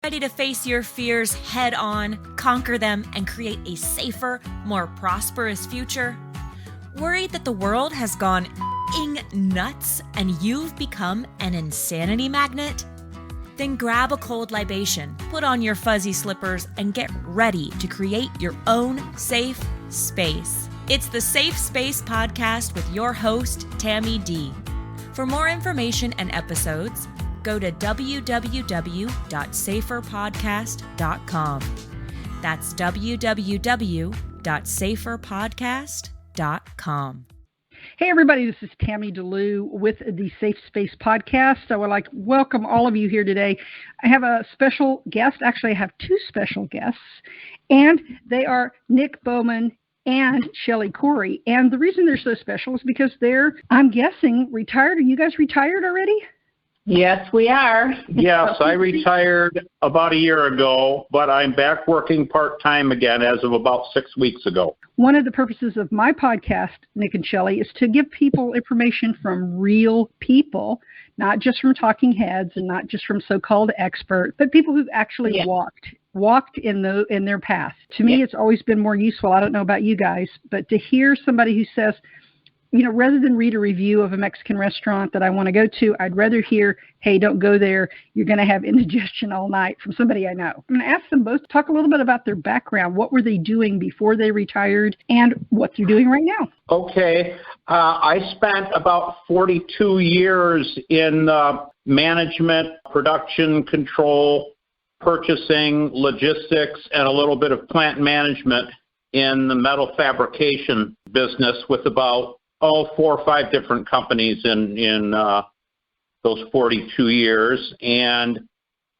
Ready to face your fears head on, conquer them, and create a safer, more prosperous future? Worried that the world has gone nuts and you've become an insanity magnet? Then grab a cold libation, put on your fuzzy slippers, and get ready to create your own safe space. It's the Safe Space Podcast with your host, Tammy D. For more information and episodes, go to www.saferpodcast.com. That's www.saferpodcast.com. Hey everybody, this is Tammy DeLue with the Safe Space Podcast. I would like to welcome all of you here today. I have a special guest. Actually, I have two special guests, and they are Nick Bowman and Shelley Corey. And the reason they're so special is because they're, I'm guessing, retired. Are you guys retired already? Yes, we are. Yes, I retired about a year ago, but I'm back working part-time again as of about 6 weeks ago. One of the purposes of my podcast, Nick and Shelley, is to give people information from real people, not just from talking heads and not just from so-called experts, but people who've actually walked in their path. To me, it's always been more useful. I don't know about you guys, but to hear somebody who says, you know, rather than read a review of a Mexican restaurant that I want to go to, I'd rather hear, hey, don't go there. You're going to have indigestion all night, from somebody I know. I'm going to ask them both to talk a little bit about their background. What were they doing before they retired and what they're doing right now? Okay. I spent about 42 years in management, production control, purchasing, logistics, and a little bit of plant management in the metal fabrication business with about 4 or 5 different companies in those 42 years. And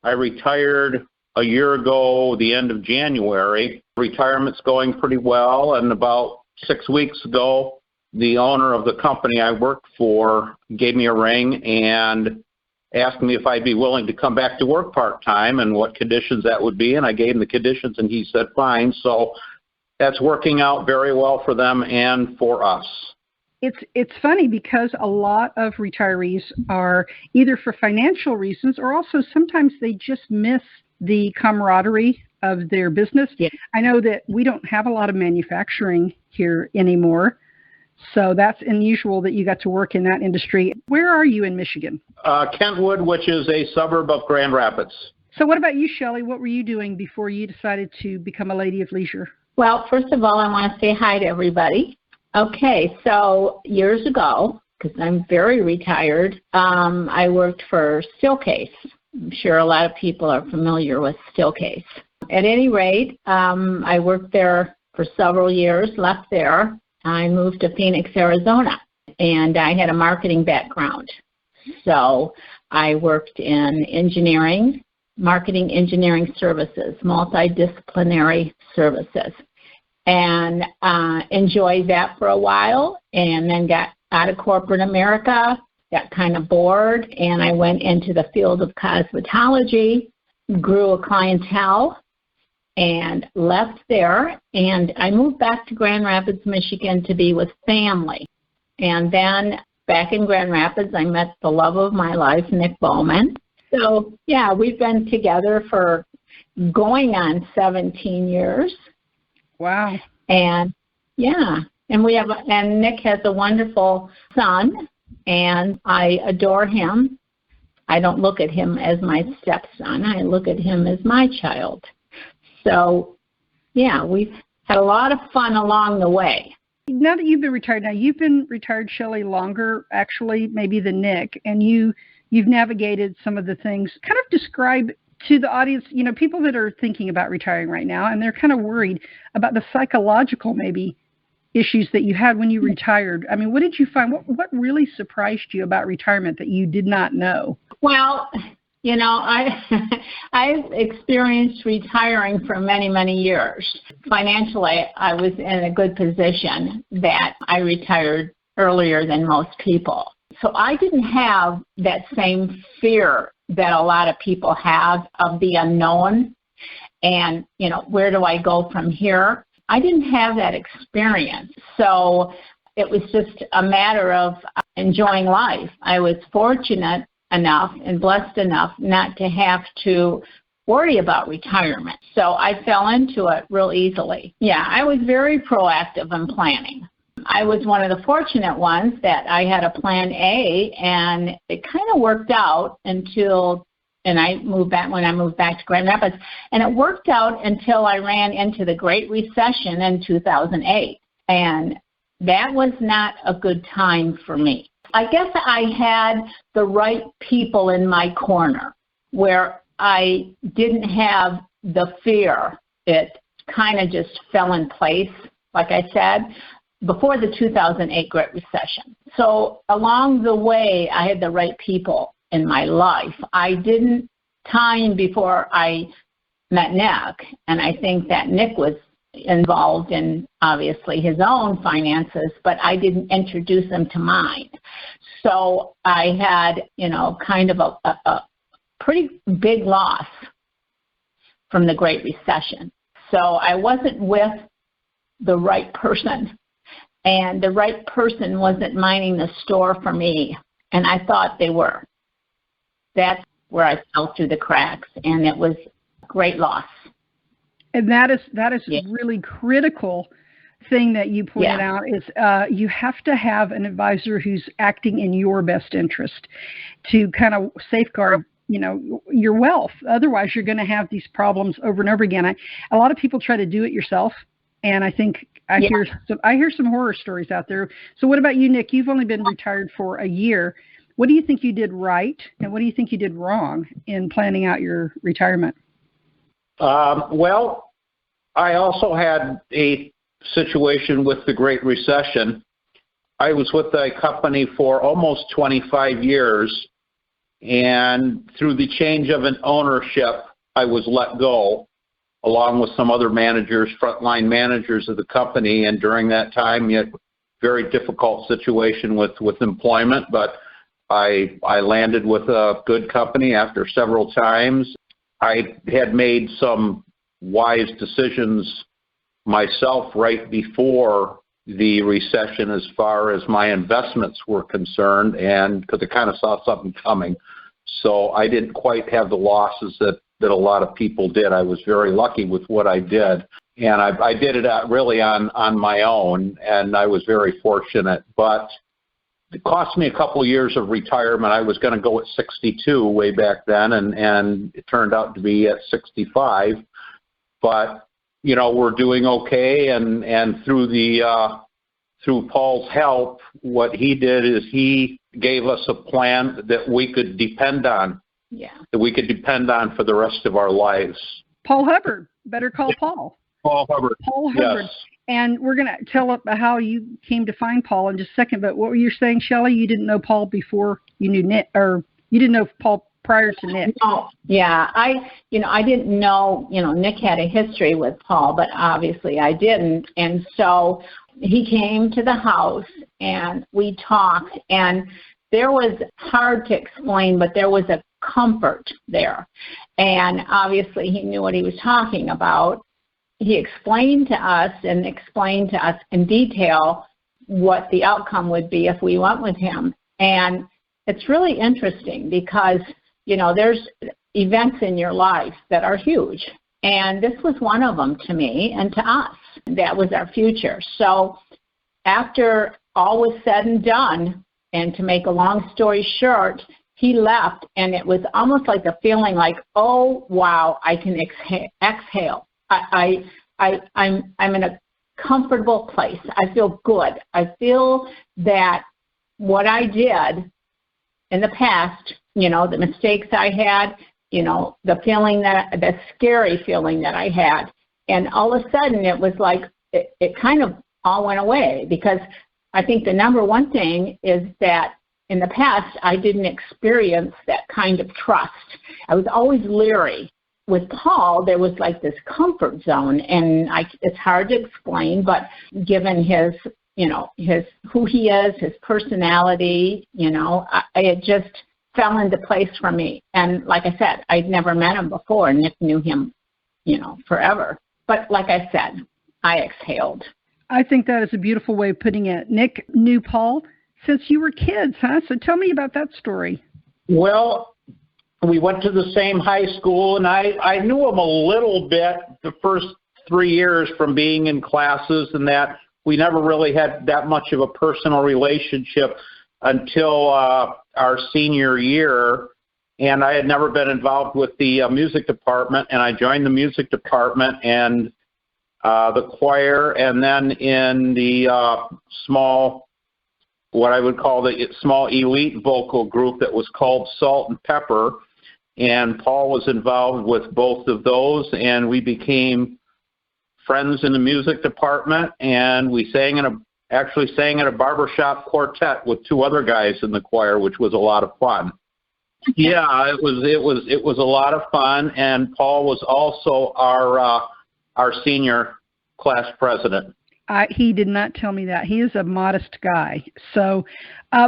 I retired a year ago, the end of January. Retirement's going pretty well. And about 6 weeks ago, the owner of the company I worked for gave me a ring and asked me if I'd be willing to come back to work part-time and what conditions that would be. And I gave him the conditions, and he said, fine. So that's working out very well for them and for us. It's funny because a lot of retirees are either for financial reasons or also sometimes they just miss the camaraderie of their business. Yeah. I know that we don't have a lot of manufacturing here anymore, so that's unusual that you got to work in that industry. Where are you in Michigan? Kentwood, which is a suburb of Grand Rapids. So what about you, Shelley? What were you doing before you decided to become a lady of leisure? Well, first of all, I want to say hi to everybody. Okay, so years ago, because I'm very retired, I worked for Steelcase. I'm sure a lot of people are familiar with Steelcase. At any rate, I worked there for several years, left there. I moved to Phoenix, Arizona, and I had a marketing background. So I worked in engineering, marketing engineering services, multidisciplinary services. And enjoyed that for a while, and then got out of corporate America, got kind of bored, and I went into the field of cosmetology, grew a clientele, and left there, and I moved back to Grand Rapids, Michigan to be with family. And then back in Grand Rapids, I met the love of my life, Nick Bowman. So, yeah, we've been together for going on 17 years. Wow. And and Nick has a wonderful son, and I adore him. I don't look at him as my stepson. I look at him as my child. So, yeah, we've had a lot of fun along the way. Now that you've been retired, you've been retired, Shelley, longer, actually, maybe than Nick, and you've navigated some of the things. Kind of describe to the audience, you know, people that are thinking about retiring right now, and they're kind of worried about the psychological maybe issues that you had when you retired. I mean, what did you find? What really surprised you about retirement that you did not know? Well, you know, I've experienced retiring for many, many years. Financially, I was in a good position that I retired earlier than most people. So I didn't have that same fear that a lot of people have of the unknown and, you know, where do I go from here? I didn't have that experience. So it was just a matter of enjoying life. I was fortunate enough and blessed enough not to have to worry about retirement. So I fell into it real easily. Yeah, I was very proactive in planning. I was one of the fortunate ones that I had a plan A, and it kind of worked out until, and when I moved back to Grand Rapids, and it worked out until I ran into the Great Recession in 2008. And that was not a good time for me. I guess I had the right people in my corner where I didn't have the fear. It kind of just fell in place, like I said, before the 2008 Great Recession. So along the way, I had the right people in my life. I didn't time before I met Nick, and I think that Nick was involved in, obviously, his own finances, but I didn't introduce him to mine. So I had, kind of a pretty big loss from the Great Recession. So I wasn't with the right person, and the right person wasn't minding the store for me, and I thought they were. That's where I fell through the cracks, and it was a great loss. And that is really critical thing that you pointed out is you have to have an advisor who's acting in your best interest to kind of safeguard your wealth. Otherwise, you're going to have these problems over and over again. A lot of people try to do it yourself, and I think I hear some horror stories out there. So what about you, Nick? You've only been retired for a year. What do you think you did right, and what do you think you did wrong in planning out your retirement? Well, I also had a situation with the Great Recession. I was with a company for almost 25 years, and through the change of an ownership, I was let go, along with some other managers, frontline managers of the company. And during that time, you had a very difficult situation with employment, but I landed with a good company after several times. I had made some wise decisions myself right before the recession as far as my investments were concerned, and because I kind of saw something coming. So I didn't quite have the losses that a lot of people did. I was very lucky with what I did, and I did it really on my own, and I was very fortunate. But it cost me a couple of years of retirement. I was going to go at 62 way back then, and it turned out to be at 65. But we're doing okay, and through Paul's help, what he did is he gave us a plan that we could depend on. Yeah. That we could depend on for the rest of our lives. Paul Hubbard. Better call Paul. Paul Hubbard. Paul Hubbard. Yes. And we're going to tell how you came to find Paul in just a second. But what were you saying, Shelley? You didn't know Paul before you knew Nick, or you didn't know Paul prior to Nick? No. Yeah. I didn't know, Nick had a history with Paul, but obviously I didn't. And so he came to the house and we talked, and there was, hard to explain, but there was a comfort there. And obviously he knew what he was talking about. He explained to us in detail what the outcome would be if we went with him. And it's really interesting because, there's events in your life that are huge. And this was one of them to me and to us. That was our future. So after all was said and done, and to make a long story short, he left, and it was almost like a feeling like, oh, wow, I can exhale. I'm in a comfortable place. I feel good. I feel that what I did in the past, the mistakes I had, the scary feeling that I had, and all of a sudden it was like it kind of all went away, because I think the number one thing is that in the past I didn't experience that kind of trust. I was always leery. With Paul, there was like this comfort zone, and it's hard to explain, but given his who he is, his personality, it just fell into place for me. And like I said, I'd never met him before. Nick knew him, forever. But like I said, I exhaled. I think that is a beautiful way of putting it. Nick knew Paul since you were kids, huh? So tell me about that story. Well, we went to the same high school, and I knew him a little bit the first 3 years from being in classes, and that we never really had that much of a personal relationship until our senior year. And I had never been involved with the music department, and I joined the music department and the choir, and then in the small, what I would call the small elite vocal group that was called Salt and Pepper. And Paul was involved with both of those, and we became friends in the music department, and we actually sang in a barbershop quartet with 2 other guys in the choir, which was a lot of fun. Yeah, it was a lot of fun, and Paul was also our senior class president. He did not tell me that. He is a modest guy. So, so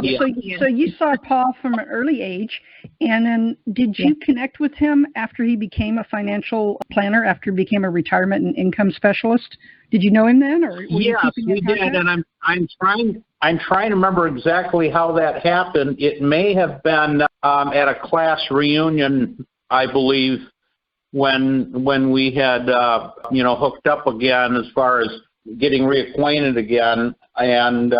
you saw Paul from an early age, and then did you connect with him after he became a financial planner? After he became a retirement and income specialist, did you know him then, or were you keeping in contact? Did, and I'm trying to remember exactly how that happened. It may have been at a class reunion, I believe, when we had hooked up again as far as getting reacquainted again, and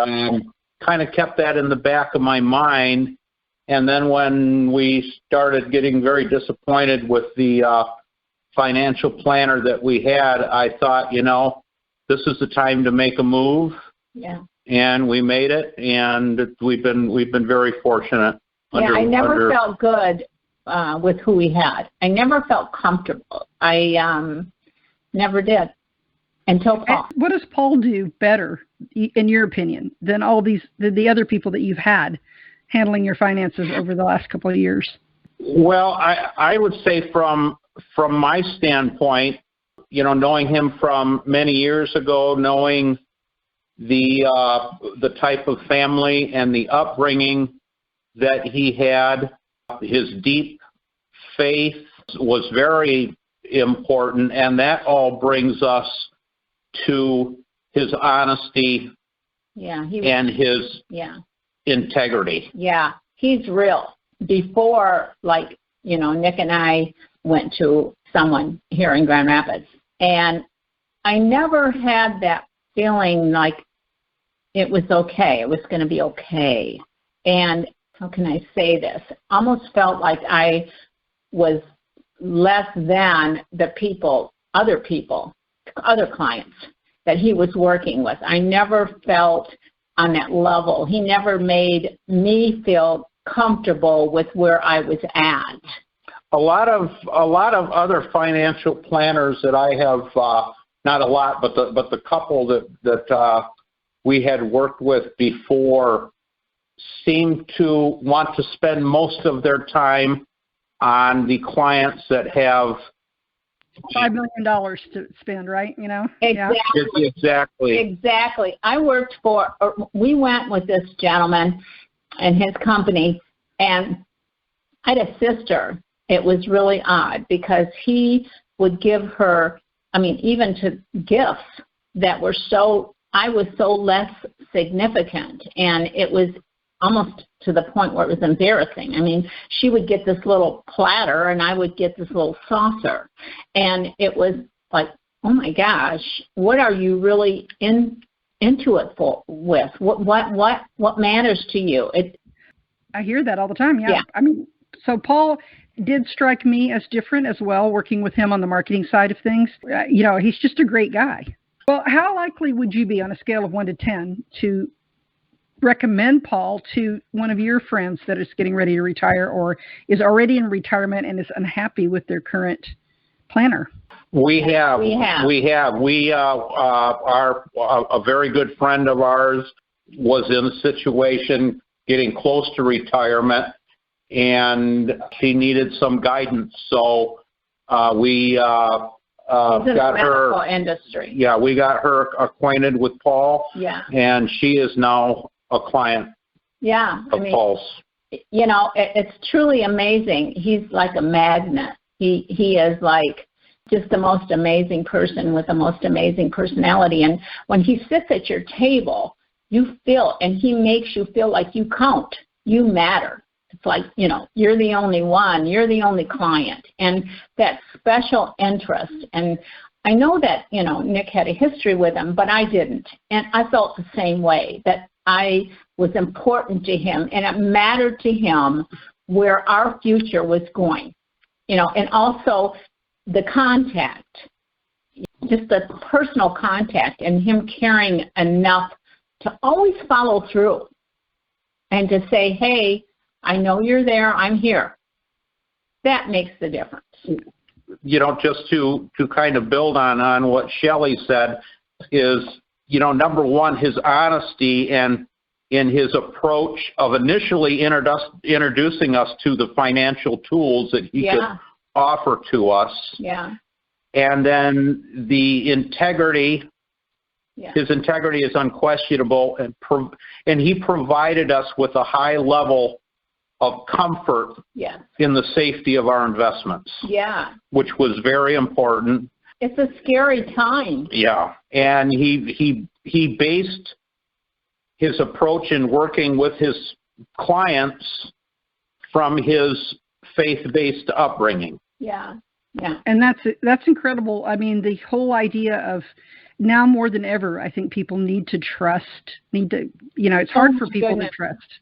kind of kept that in the back of my mind. And then when we started getting very disappointed with the financial planner that we had, I thought, this is the time to make a move. Yeah. And we made it, and we've been very fortunate. I never felt good with who we had. I never felt comfortable. I never did. Until Paul. What does Paul do better, in your opinion, than all the other people that you've had handling your finances over the last couple of years? Well, I would say from my standpoint, knowing him from many years ago, knowing the type of family and the upbringing that he had, his deep faith was very important, and that all brings us to his honesty and his integrity. Yeah, he's real. Before, Nick and I went to someone here in Grand Rapids, and I never had that feeling like it was okay, it was going to be okay. And how can I say this? Almost felt like I was less than the other clients that he was working with. I never felt on that level. He never made me feel comfortable with where I was at. A lot of other financial planners that I have, not a lot, but the couple that we had worked with before seemed to want to spend most of their time on the clients that have $5 million to spend, right? Exactly. Exactly. We went with this gentleman and his company, and I had a sister. It was really odd because he would give her, even to gifts that were I was so less significant, and it was almost to the point where it was embarrassing. She would get this little platter, and I would get this little saucer. And it was like, oh, my gosh, what are you really into it with? What matters to you? I hear that all the time, yeah. So Paul did strike me as different as well, working with him on the marketing side of things. He's just a great guy. Well, how likely would you be on a scale of 1 to 10 to recommend Paul to one of your friends that is getting ready to retire or is already in retirement and is unhappy with their current planner? We have. A very good friend of ours was in a situation getting close to retirement, and she needed some guidance. So we got her industry. Yeah, we got her acquainted with Paul. Yeah, and she is now a client. Yeah, of Paul's. It's truly amazing. He's like a magnet. He is like just the most amazing person with the most amazing personality. And when he sits at your table, you feel, and he makes you feel like you count, you matter. It's like, you're the only one, you're the only client, and that special interest. And I know that, Nick had a history with him, but I didn't. And I felt the same way, that I was important to him, and it mattered to him where our future was going, and also the contact, just the personal contact, and him caring enough to always follow through and to say, hey, I know you're there, I'm here. That makes the difference. Just to kind of build on what Shelley said is, number one, his honesty and in his approach of initially introducing us to the financial tools that he could offer to us. Yeah. And then the integrity, his integrity is unquestionable, and he provided us with a high level of comfort in the safety of our investments. Yeah. Which was very important. It's a scary time. Yeah. And he based his approach in working with his clients from his faith-based upbringing. Yeah. Yeah. And that's incredible. I mean, the whole idea of now more than ever, I think people need to trust, it's hard for people to trust.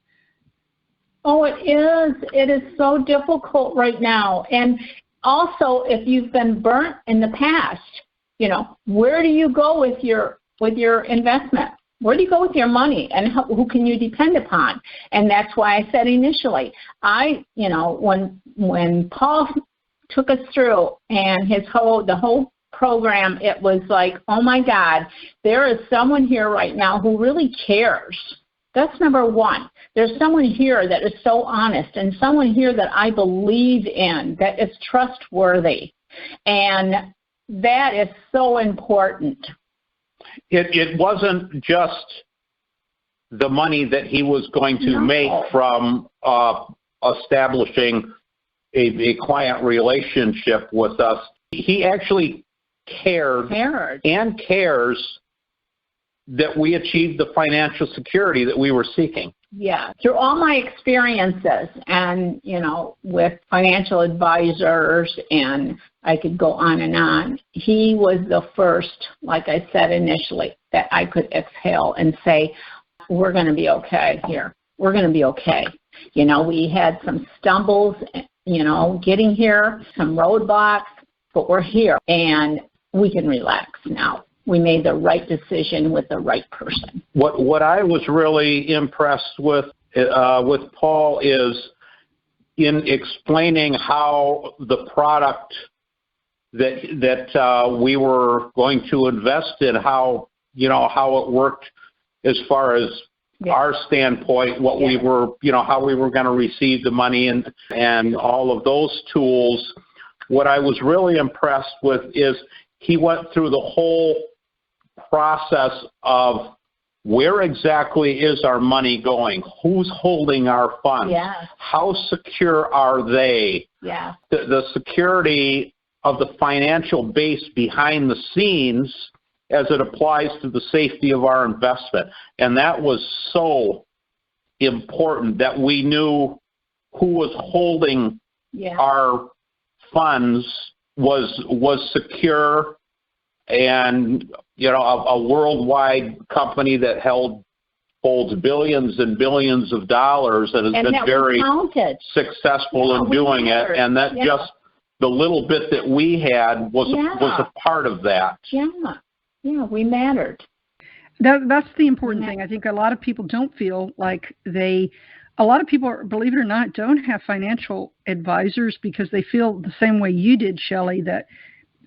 Oh, it is. It is so difficult right now. And also, if you've been burnt in the past, where do you go with your investment? Where do you go with your money, and who can you depend upon? And that's why I said initially, when Paul took us through and the whole program, it was like, oh my God, there is someone here right now who really cares. That's number one. There's someone here that is so honest, and someone here that I believe in, that is trustworthy. And that is so important. It wasn't just the money that he was going to make from establishing a client relationship with us. He actually cared and cares that we achieved the financial security that we were seeking. Yeah. Through all my experiences and, with financial advisors, and I could go on, he was the first, like I said initially, that I could exhale and say, we're going to be okay here. We're going to be okay. We had some stumbles, getting here, some roadblocks, but we're here and we can relax now. We made the right decision with the right person. What I was really impressed with Paul is in explaining how the product that we were going to invest in, how it worked as far as our standpoint, what we were, how we were going to receive the money and all of those tools. What I was really impressed with is he went through the whole process of where exactly is our money going? Who's holding our funds? Yeah. How secure are they? Yeah. The security of the financial base behind the scenes as it applies to the safety of our investment. And that was so important that we knew who was holding our funds was secure, and a worldwide company that holds billions and billions of dollars and has been very successful in doing it, and that just the little bit that we had was a part of that. Yeah, we mattered. That's the important thing. I think a lot of people don't feel like a lot of people, believe it or not, don't have financial advisors because they feel the same way you did, Shelley, that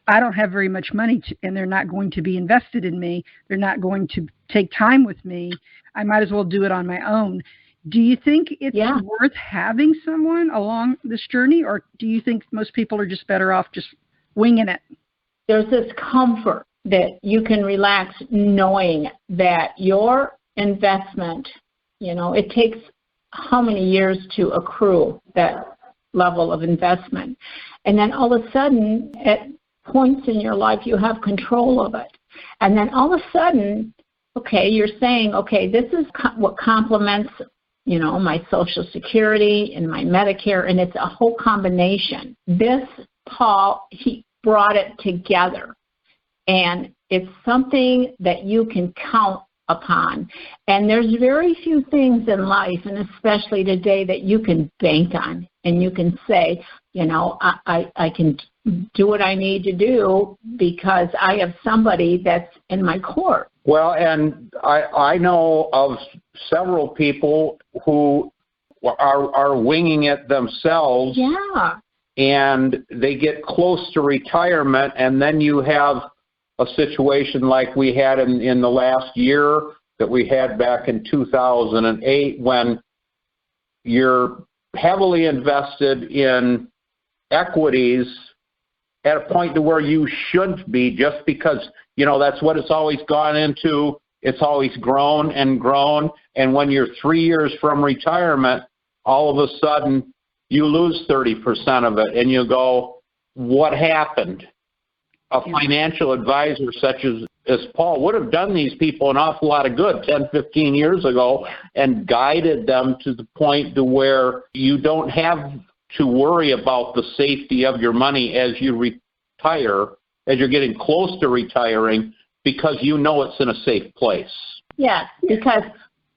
I don't have very much money and they're not going to be invested in me. They're not going to take time with me. I might as well do it on my own. Do you think it's worth having someone along this journey, or do you think most people are just better off just winging it? There's this comfort that you can relax knowing that your investment, it takes how many years to accrue that level of investment. And then all of a sudden, at points in your life, you have control of it. And then all of a sudden, okay, you're saying, okay, this is what complements my Social Security and my Medicare, and it's a whole combination. This, Paul, he brought it together, and it's something that you can count upon. And there's very few things in life, and especially today, that you can bank on, and you can say, I can do what I need to do because I have somebody that's in my court. Well, and I know of several people who are winging it themselves. Yeah. And they get close to retirement, and then you have a situation like we had in the last year that we had back in 2008, when you're heavily invested in equities at a point to where you shouldn't be, just because, that's what it's always gone into. It's always grown and grown. And when you're 3 years from retirement, all of a sudden you lose 30% of it, and you go, what happened? A financial advisor such as Paul would have done these people an awful lot of good 10, 15 years ago, and guided them to the point to where you don't have to worry about the safety of your money as you retire, as you're getting close to retiring, because it's in a safe place. Yes, because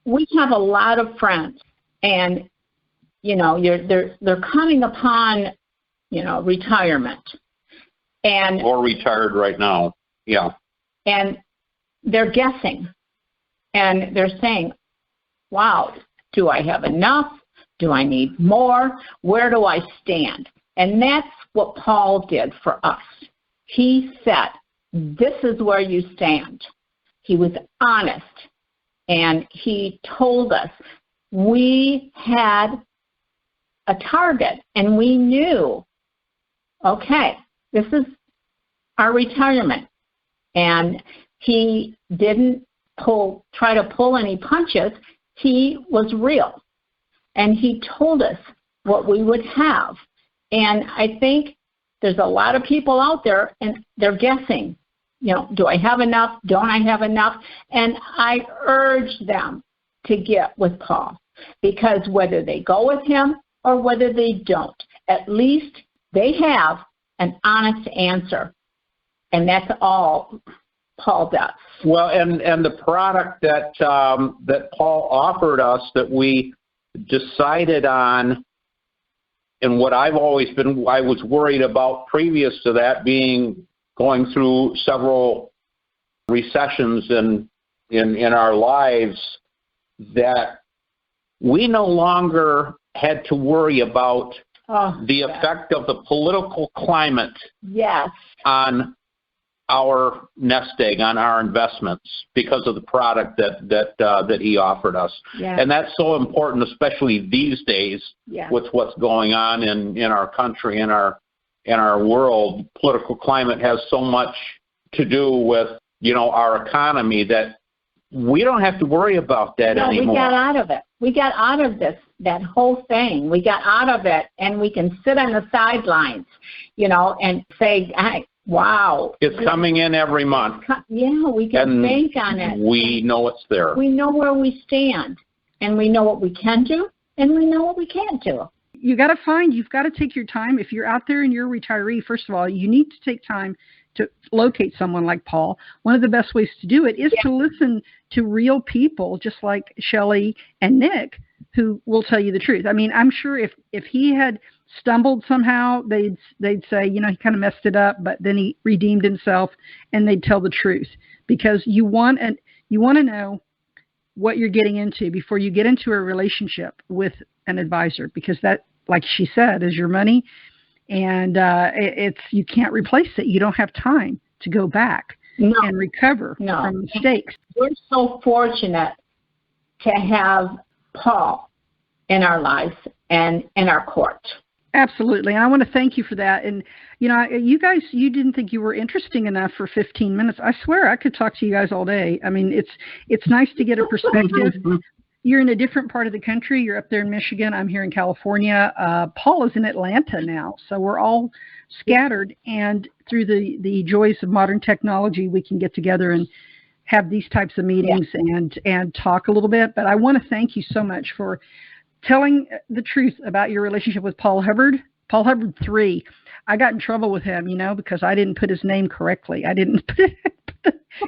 we have a lot of friends, and they're coming upon retirement, and or retired right now. Yeah. And they're guessing, and they're saying, wow, do I have enough? Do I need more? Where do I stand? And that's what Paul did for us. He said, this is where you stand. He was honest, and he told us we had a target, and we knew, okay, this is our retirement. And he didn't try to pull any punches. He was real, and he told us what we would have. And I think there's a lot of people out there, and they're guessing, do I have enough? Don't I have enough? And I urge them to get with Paul, because whether they go with him or whether they don't, at least they have an honest answer. And that's all Paul does. Well, and the product that Paul offered us, that we decided on, and what I was worried about previous to that, being going through several recessions in our lives, that we no longer had to worry about the effect of the political climate on our nest egg, on our investments, because of the product that he offered us. Yes. And that's so important, especially these days, with what's going on in our country, in our world. Political climate has so much to do with our economy, that we don't have to worry about that anymore. We got out of it. We got out of that whole thing. We got out of it, and we can sit on the sidelines, and say, hey, wow. It's coming in every month. We can bank on it. We know it's there. We know where we stand, and we know what we can do, and we know what we can't do. You've got to take your time. If you're out there and you're a retiree, first of all, you need to take time to locate someone like Paul. One of the best ways to do it is to listen to real people, just like Shelley and Nick, who will tell you the truth. I mean, I'm sure if he had stumbled somehow, they'd say, he kind of messed it up, but then he redeemed himself, and they'd tell the truth, because you want to know what you're getting into before you get into a relationship with an advisor, because that, like she said, is your money, and you can't replace it. You don't have time to go back and recover from mistakes. We're so fortunate to have Paul in our lives and in our court. Absolutely. And I want to thank you for that. And, you guys, you didn't think you were interesting enough for 15 minutes. I swear I could talk to you guys all day. I mean, it's nice to get a perspective. You're in a different part of the country. You're up there in Michigan. I'm here in California. Paul is in Atlanta now. So we're all scattered. And through the joys of modern technology, we can get together and have these types of meetings and talk a little bit. But I want to thank you so much for telling the truth about your relationship with Paul Hubbard. Paul Hubbard 3. I got in trouble with him, because I didn't put his name correctly. I didn't put it.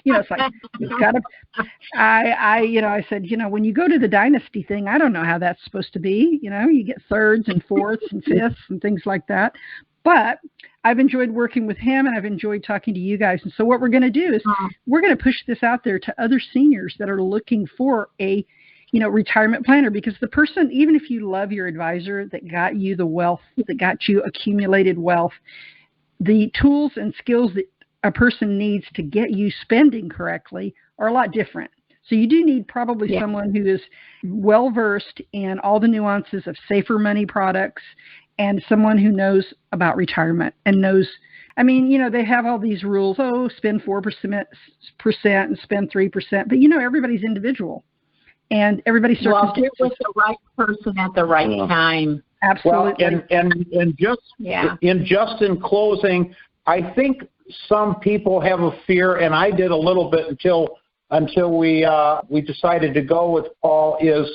It's like, it's got to, I said, when you go to the dynasty thing, I don't know how that's supposed to be. You get thirds and fourths and fifths and things like that. But I've enjoyed working with him, and I've enjoyed talking to you guys. And so what we're going to do is we're going to push this out there to other seniors that are looking for a, retirement planner, because the person, even if you love your advisor that got you the wealth, that got you accumulated wealth, the tools and skills that a person needs to get you spending correctly are a lot different. So you do need probably someone who is well-versed in all the nuances of safer money products, and someone who knows about retirement and knows, they have all these rules, spend 4% and spend 3%, but everybody's individual. And everybody's circumstances. Well, get with the right person at the right time. Absolutely. Well, and just in closing, I think some people have a fear, and I did a little bit until we decided to go with Paul, is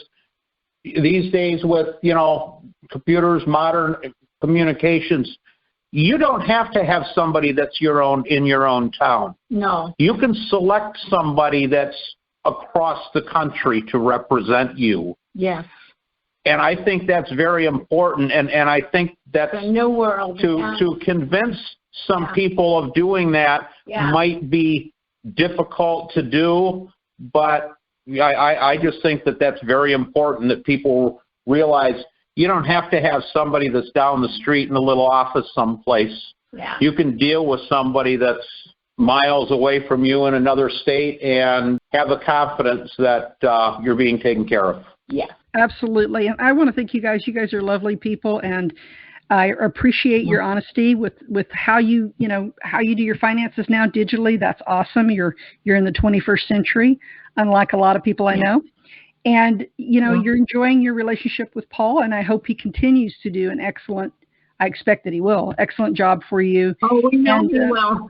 these days with computers, modern communications, you don't have to have somebody that's in your own town. No. You can select somebody that's across the country to represent you. Yes. And I think that's very important, and I think that's the new world. To convince some people of doing that might be difficult to do, but I just think that that's very important, that people realize you don't have to have somebody that's down the street in a little office someplace. Yeah. You can deal with somebody that's miles away from you in another state and have the confidence that you're being taken care of. Yeah, absolutely. And I want to thank you guys. You guys are lovely people, and I appreciate your honesty with how you how you do your finances now digitally. That's awesome. You're in the 21st century, unlike a lot of people I know. And you're enjoying your relationship with Paul, and I hope he continues to do an excellent. I expect that he will. Excellent job for you. Oh, we know he will.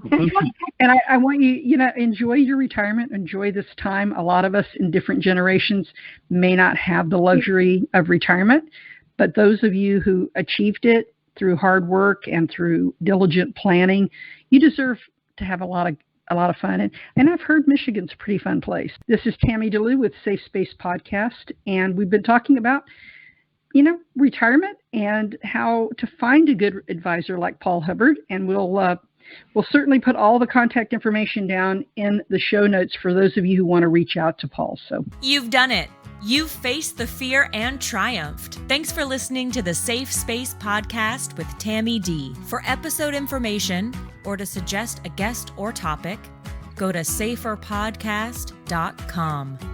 And I want you, enjoy your retirement. Enjoy this time. A lot of us in different generations may not have the luxury of retirement, but those of you who achieved it through hard work and through diligent planning, you deserve to have a lot of fun. And I've heard Michigan's a pretty fun place. This is Tammy DeLu with Safe Space Podcast, and we've been talking about retirement and how to find a good advisor like Paul Hubbard. And we'll certainly put all the contact information down in the show notes for those of you who want to reach out to Paul. So you've done it. You've faced the fear and triumphed. Thanks for listening to the Safe Space Podcast with Tammy D. For episode information or to suggest a guest or topic, go to saferpodcast.com.